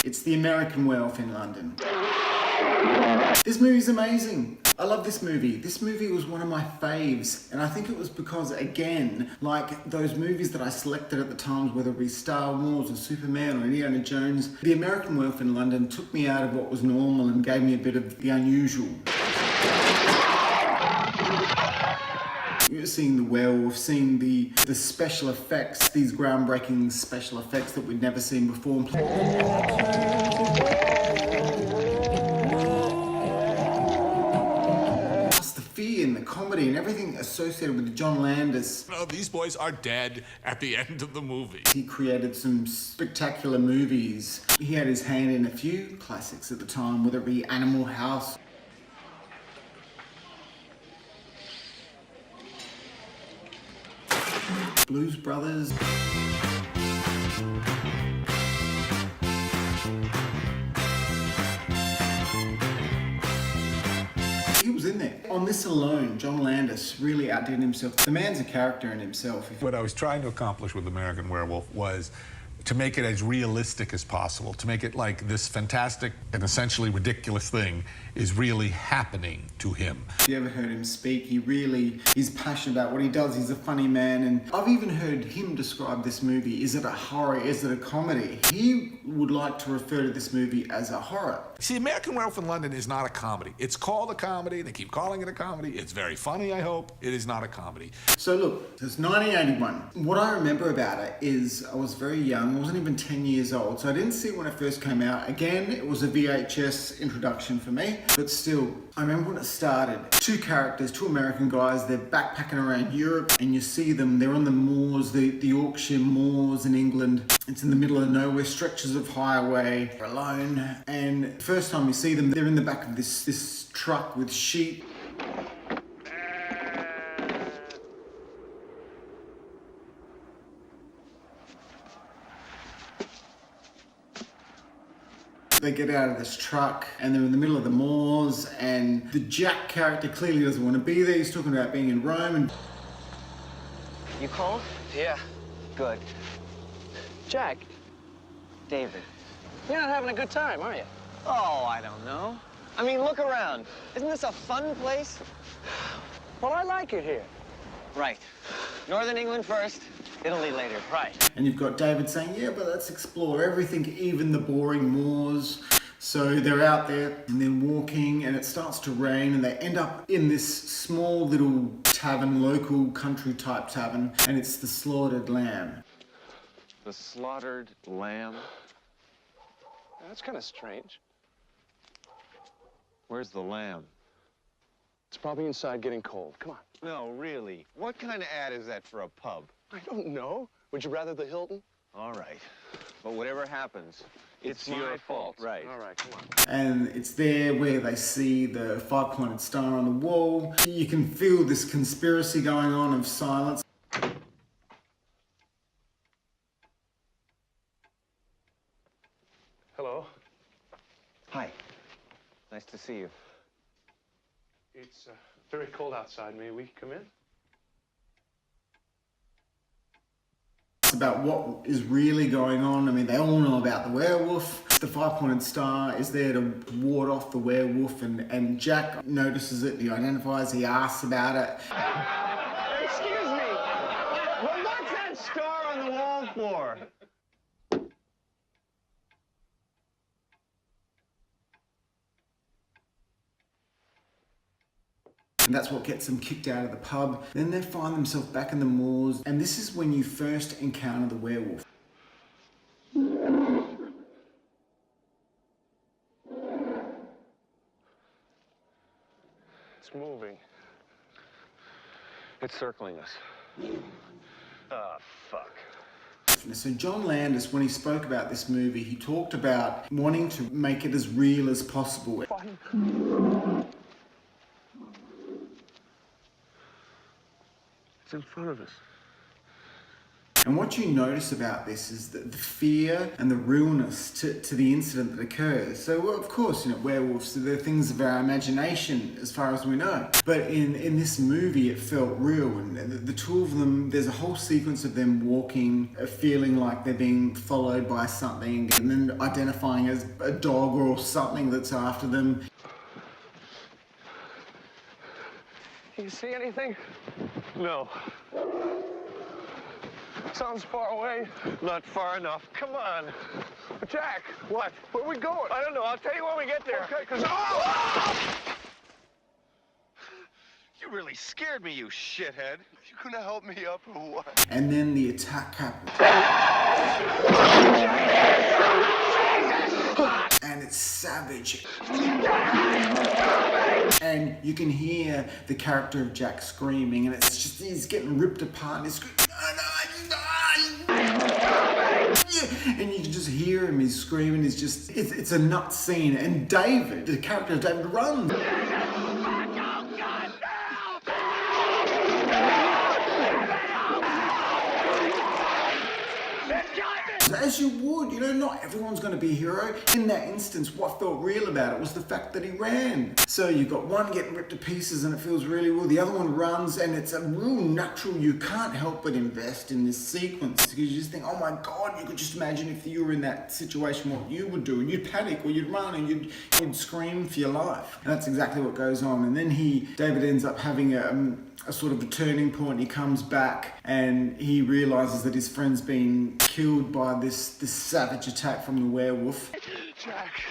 It's The American Werewolf in London. This movie's amazing. I love this movie. This movie was one of my faves, and I think it was because, again, like those movies that I selected at the times, whether it be Star Wars or Superman or Indiana Jones, The American Werewolf in London took me out of what was normal and gave me a bit of the unusual. You're seeing the werewolf, seeing the special effects, these groundbreaking special effects that we'd never seen before. And the comedy and everything associated with John Landis. No, these boys are dead at the end of the movie. He created some spectacular movies. He had his hand in a few classics at the time, whether it be Animal House, Blues Brothers. He was in there. On this alone, John Landis really outdid himself. The man's a character in himself. What I was trying to accomplish with American Werewolf was to make it as realistic as possible, to make it like this fantastic and essentially ridiculous thing is really happening to him. If you ever heard him speak, he's passionate about what he does. He's a funny man, and I've even heard him describe this movie. Is it a horror? Is it a comedy? He would like to refer to this movie as a horror. See, American Werewolf in London is not a comedy. It's called a comedy. They keep calling it a comedy. It's very funny, I hope. It is not a comedy. So look, it's 1981. What I remember about it is I was very young. I wasn't even 10 years old, so I didn't see it when it first came out. Again, it was a VHS introduction for me, but still, I remember when it started. Two characters, two American guys, they're backpacking around Europe, and you see them, they're on the moors, the Yorkshire moors in England. It's in the middle of nowhere, stretches of highway, they're alone, and the first time you see them, they're in the back of this truck with sheep. They get out of this truck and they're in the middle of the moors, and the Jack character clearly doesn't want to be there. He's talking about being in Rome. And you cold? Yeah. Good. Jack, David. you're not having a good time, are you? Oh, I don't know. I mean, look around. Isn't this a fun place? Well, I like it here. Right. Northern England first, Italy later. Right. And you've got David saying, yeah, but let's explore everything, even the boring moors. So they're out there and they're walking, and it starts to rain, and they end up in this small little tavern, local country type tavern, and it's the Slaughtered Lamb. The Slaughtered Lamb? That's kind of strange. Where's the lamb? It's probably inside getting cold. Come on. No, really. What kind of ad is that for a pub? I don't know. Would you rather the Hilton? All right. But whatever happens, it's your fault. Right. All right, come on. And it's there where they see the five-pointed star on the wall. You can feel this conspiracy going on of silence. Hello. Hi. Nice to see you. It's very cold outside. May we come in? It's about what is really going on. I mean, they all know about the werewolf. The five-pointed star is there to ward off the werewolf, and Jack notices it, he identifies, he asks about it. Excuse me. Well, what's that star on the wall for? And that's what gets them kicked out of the pub. Then they find themselves back in the moors, and this is when you first encounter the werewolf. It's moving. It's circling us. Ah, fuck. So John Landis, when he spoke about this movie, he talked about wanting to make it as real as possible. It's in front of us. And what you notice about this is that the fear and the realness to the incident that occurs. So, well, of course, werewolves, they're things of our imagination as far as we know. But in this movie, it felt real. And the two of them, there's a whole sequence of them walking, feeling like they're being followed by something, and then identifying as a dog or something that's after them. You see anything? No. Sounds far away. Not far enough. Come on. Jack, what? Where are we going? I don't know. I'll tell you when we get there. Okay, because... You really scared me, you shithead. You gonna help me up or what? And then the attack happens. And it's savage. And you can hear the character of Jack screaming, and it's just, he's getting ripped apart, and he's screaming, yeah. And you can just hear him, he's screaming, it's a nuts scene. And David, the character of David, runs. As you would, not everyone's going to be a hero. In that instance, what felt real about it was the fact that he ran. So you've got one getting ripped to pieces and it feels really real. The other one runs and it's a real natural. You can't help but invest in this sequence because you just think, oh my God, you could just imagine if you were in that situation, what you would do. You'd panic or you'd run and you'd scream for your life. And that's exactly what goes on. And then David ends up having a sort of a turning point. He comes back and he realizes that his friend's been killed by this savage attack from the werewolf. Jack.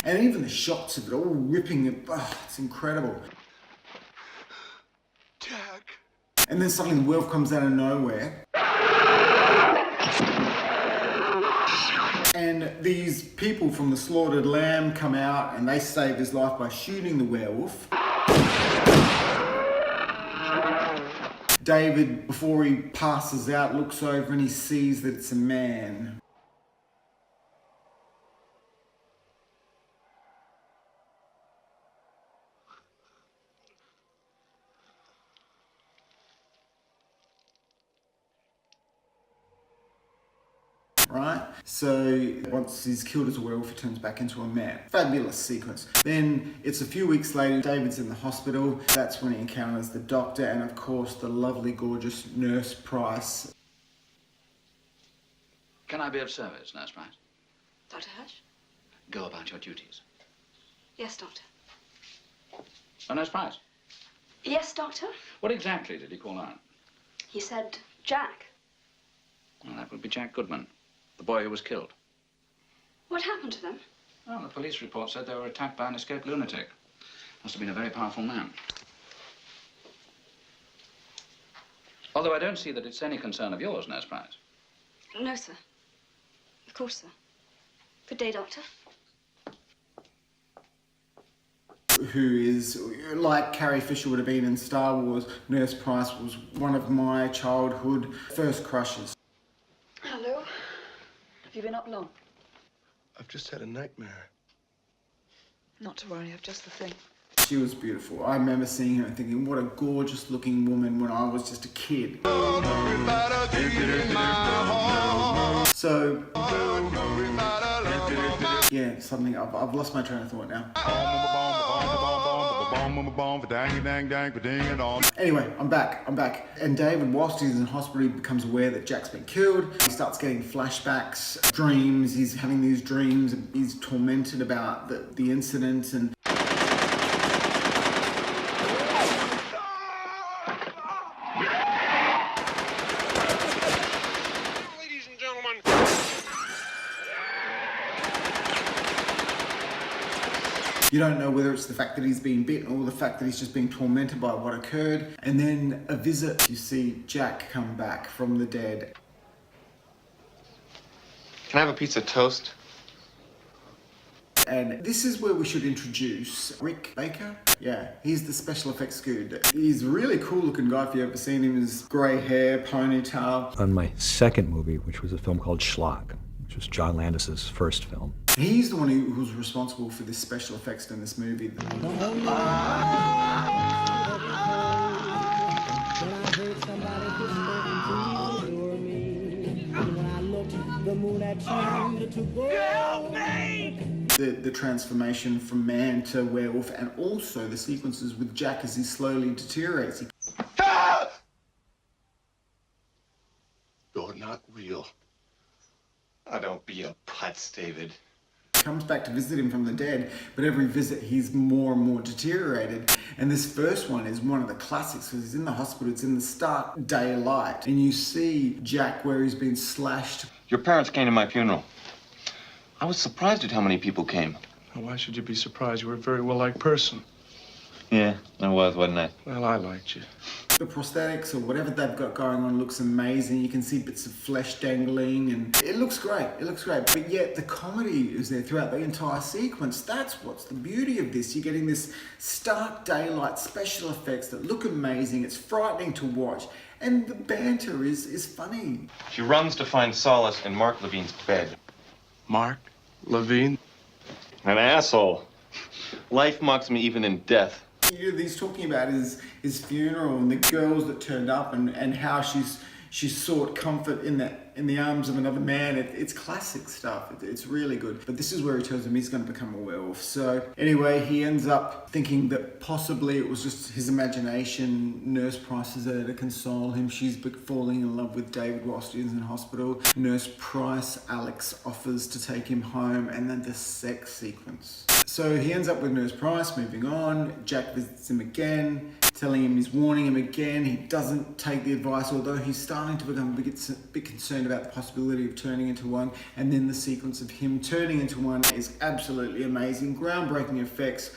And even the shots of it all ripping it, it's incredible. Jack. And then suddenly the werewolf comes out of nowhere. And these people from the Slaughtered Lamb come out and they save his life by shooting the werewolf. David, before he passes out, looks over and he sees that it's a man. Right? So once he's killed as a werewolf, he turns back into a man. Fabulous sequence. Then it's a few weeks later, David's in the hospital. That's when he encounters the doctor and of course the lovely, gorgeous Nurse Price. Can I be of service, Nurse Price? Dr. Hirsch? Go about your duties. Yes, Doctor. Oh, Nurse Price? Yes, Doctor? What exactly did he call out? He said Jack. Well, that would be Jack Goodman, the boy who was killed. What happened to them? Well, the police report said they were attacked by an escaped lunatic. Must have been a very powerful man. Although I don't see that it's any concern of yours, Nurse Price. No, sir. Of course, sir. Good day, Doctor. Who is, like Carrie Fisher would have been in Star Wars, Nurse Price was one of my childhood first crushes. Hello. Have you been up long? I've just had a nightmare. Not to worry, I've just the thing. She was beautiful. I remember seeing her and thinking, what a gorgeous looking woman when I was just a kid. So, yeah, suddenly I've lost my train of thought now. Anyway, I'm back. And David, whilst he's in hospital, he becomes aware that Jack's been killed. He starts getting flashbacks, dreams. He's having these dreams. He's tormented about the incident and Ladies and gentlemen. you don't know whether it's the fact that he's been bitten or the fact that he's just being tormented by what occurred. And then a visit, you see Jack come back from the dead. Can I have a piece of toast? And this is where we should introduce Rick Baker. Yeah, he's the special effects dude. He's a really cool looking guy if you've ever seen him. His grey hair, ponytail. On my second movie, which was a film called Schlock, which was John Landis's first film. He's the one who was responsible for the special effects in this movie. The transformation from man to werewolf, and also the sequences with Jack as he slowly deteriorates. You're not real. Oh, don't be a putz, David. Comes back to visit him from the dead, but every visit he's more and more deteriorated. And this first one is one of the classics because he's in the hospital, it's in the stark daylight, and you see Jack where he's been slashed. Your parents came to my funeral. I was surprised at how many people came. Well, why should you be surprised? You were a very well-liked person. Yeah, I was, wasn't I? Well, I liked you. The prosthetics or whatever they've got going on looks amazing. You can see bits of flesh dangling and it looks great. It looks great. But yet the comedy is there throughout the entire sequence. That's what's the beauty of this. You're getting this stark daylight special effects that look amazing. It's frightening to watch. And the banter is funny. She runs to find solace in Mark Levine's bed. Mark Levine? An asshole. Life mocks me even in death. You know, he's talking about his funeral and the girls that turned up and how she sought comfort in the arms of another man. It's classic stuff. It's really good. But this is where he tells him he's going to become a werewolf. So anyway, he ends up thinking that possibly it was just his imagination. Nurse Price is there to console him. She's falling in love with David whilst he's in hospital. Nurse Price, Alex offers to take him home, and then the sex sequence. So he ends up with Nurse Price, moving on. Jack visits him again, telling him he's warning him again. He doesn't take the advice, although he's starting to become a bit concerned about the possibility of turning into one. And then the sequence of him turning into one is absolutely amazing. Groundbreaking effects.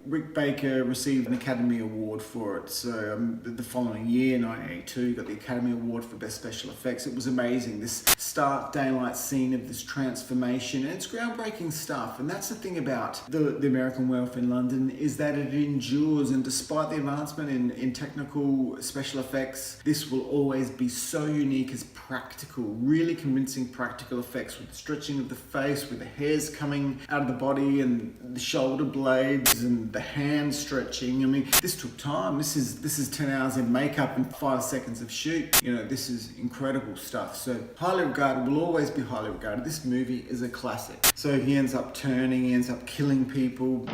Rick Baker received an Academy Award for it. So the following year, 1982, he got the Academy Award for Best Special Effects. It was amazing. This stark daylight scene of this transformation, and it's groundbreaking stuff. And that's the thing about the American Werewolf in London, is that it endures, and despite the advancement in technical special effects, this will always be so unique as practical, really convincing practical effects with the stretching of the face, with the hairs coming out of the body and the shoulder blades and the hand stretching. I mean, this took time. This is 10 hours in makeup and 5 seconds of shoot. You know, this is incredible stuff. So highly regarded, will always be highly regarded. This movie is a classic. So he ends up turning, he ends up killing people.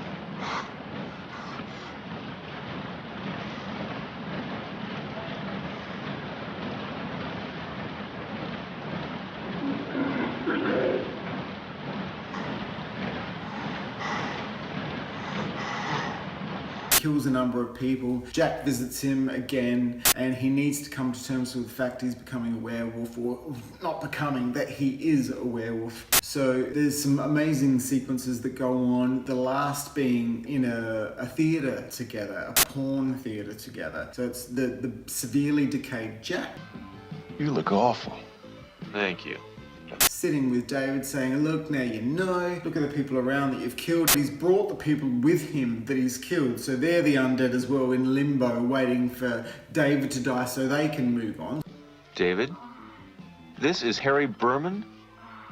Kills a number of people. Jack visits him again, and he needs to come to terms with the fact he's becoming a werewolf, or not becoming, that he is a werewolf. So there's some amazing sequences that go on, the last being in a theatre together, a porn theatre together. So it's the severely decayed Jack. You look awful. Thank you. Sitting with David saying, look, now you know, look at the people around that you've killed. He's brought the people with him that he's killed. So they're the undead as well, in limbo, waiting for David to die so they can move on. David, this is Harry Berman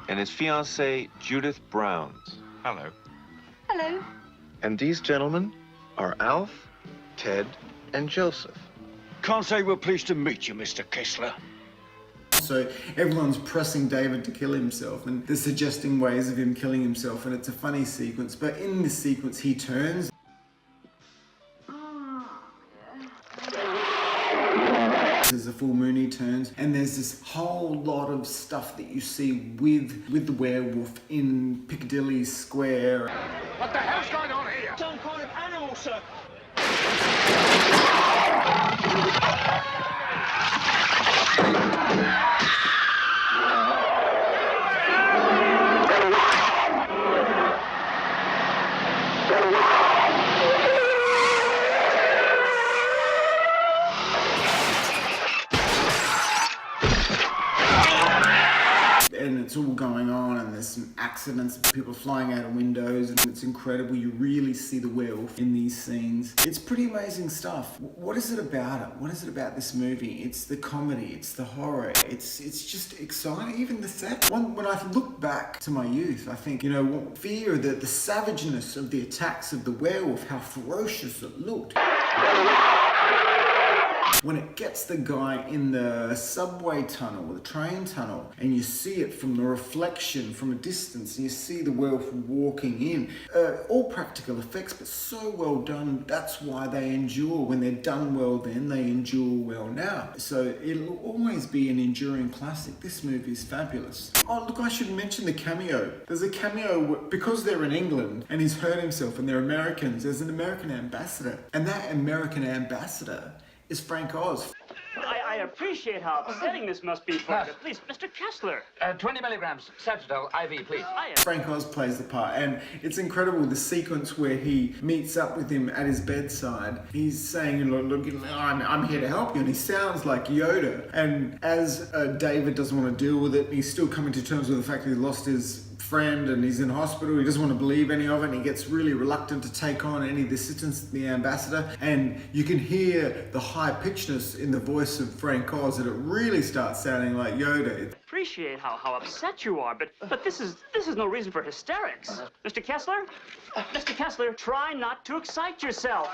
and his fiancée, Judith Browns. Hello. Hello. And these gentlemen are Alf, Ted, and Joseph. Can't say we're pleased to meet you, Mr. Kessler. So everyone's pressing David to kill himself, and they're suggesting ways of him killing himself, and it's a funny sequence. But in this sequence, he turns. There's a full moon, he turns, and there's this whole lot of stuff that you see with the werewolf in Piccadilly Square. What the hell's going on here? Some kind of animal, sir. And it's it's all going on and there's some accidents, people flying out of windows, and it's incredible. You really see the werewolf in these scenes. It's pretty amazing stuff. What is it about it? What is it about this movie? It's the comedy, it's the horror, it's just exciting. Even the set. When I look back to my youth, I think, you know, fear, the savageness of the attacks of the werewolf, how ferocious it looked. When it gets the guy in the subway tunnel or the train tunnel and you see it from the reflection from a distance and you see the werewolf walking in, all practical effects but so well done. That's why they endure. When they're done well then, they endure well now. So it'll always be an enduring classic. This movie is fabulous. Oh look, I should mention the cameo. There's a cameo because they're in England and he's hurt himself and they're Americans. There's an American ambassador, and that American ambassador is Frank Oz. I appreciate how upsetting this must be for you. Please, Mr. Kessler. 20 milligrams, Satadol, IV, please. Frank Oz plays the part, and it's incredible the sequence where he meets up with him at his bedside. He's saying, look, I'm here to help you, and he sounds like Yoda. And as David doesn't want to deal with it, he's still coming to terms with the fact that he lost his friend and he's in hospital. He doesn't want to believe any of it, and he gets really reluctant to take on any of the assistance of the ambassador. And you can hear the high pitchedness in the voice of Frank Oz, and it really starts sounding like Yoda. Appreciate how upset you are, but this is no reason for hysterics. Mr. Kessler? Mr. Kessler, try not to excite yourself.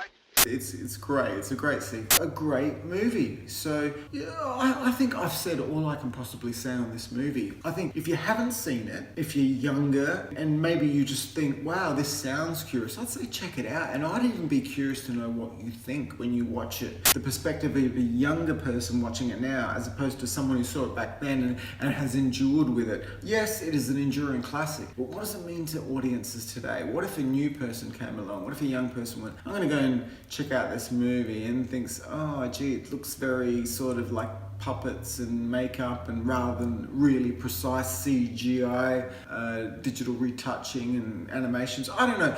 It's great. It's a great scene. A great movie. So yeah, I think I've said all I can possibly say on this movie. I think if you haven't seen it, if you're younger and maybe you just think, wow, this sounds curious, I'd say check it out. And I'd even be curious to know what you think when you watch it. The perspective of a younger person watching it now as opposed to someone who saw it back then and has endured with it. Yes, it is an enduring classic, but what does it mean to audiences today? What if a new person came along? What if a young person went, I'm going to go and check out this movie and thinks, oh gee, it looks very sort of like puppets and makeup, and rather than really precise CGI, digital retouching and animations. I don't know.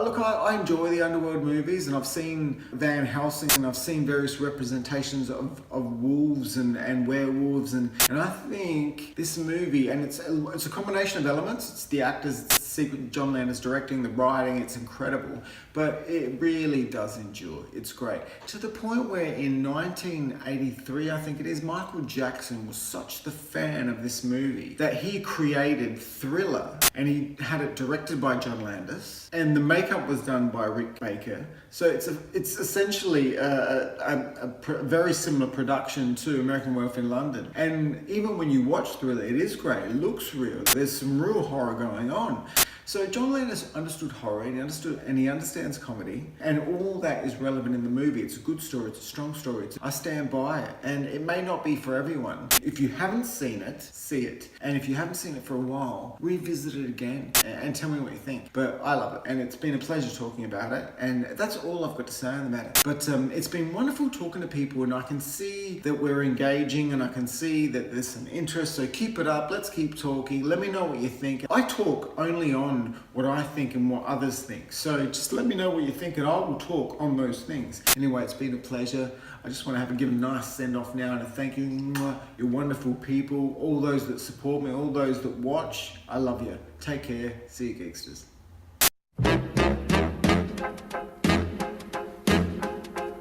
Look, I enjoy the underworld movies, and I've seen Van Helsing, and I've seen various representations of wolves and werewolves, and I think this movie, and it's a combination of elements. It's the actors, it's the sequence, John Landis directing, the writing, it's incredible, but it really does endure. It's great. To the point where in 1983, I think it is, Michael Jackson was such the fan of this movie that he created Thriller, and he had it directed by John Landis, and the makeup was done by Rick Baker. So it's essentially a very similar production to American Werewolf in London. And even when you watch Thriller, it is great. It looks real. There's some real horror going on. So John Landis understood horror, and he understands comedy, and all that is relevant in the movie. It's a good story, it's a strong story. I stand by it, and it may not be for everyone. If you haven't seen it, see it. And if you haven't seen it for a while, revisit it again and tell me what you think. But I love it, and it's been a pleasure talking about it, and that's all I've got to say on the matter. But it's been wonderful talking to people, and I can see that we're engaging, and I can see that there's some interest. So keep it up, let's keep talking. Let me know what you think. I talk only on what I think and what others think. So just let me know what you think, and I will talk on those things. Anyway, it's been a pleasure. I just want to give a nice send-off now and a thank you. You're wonderful people. All those that support me, all those that watch, I love you. Take care. See you, Geeksters.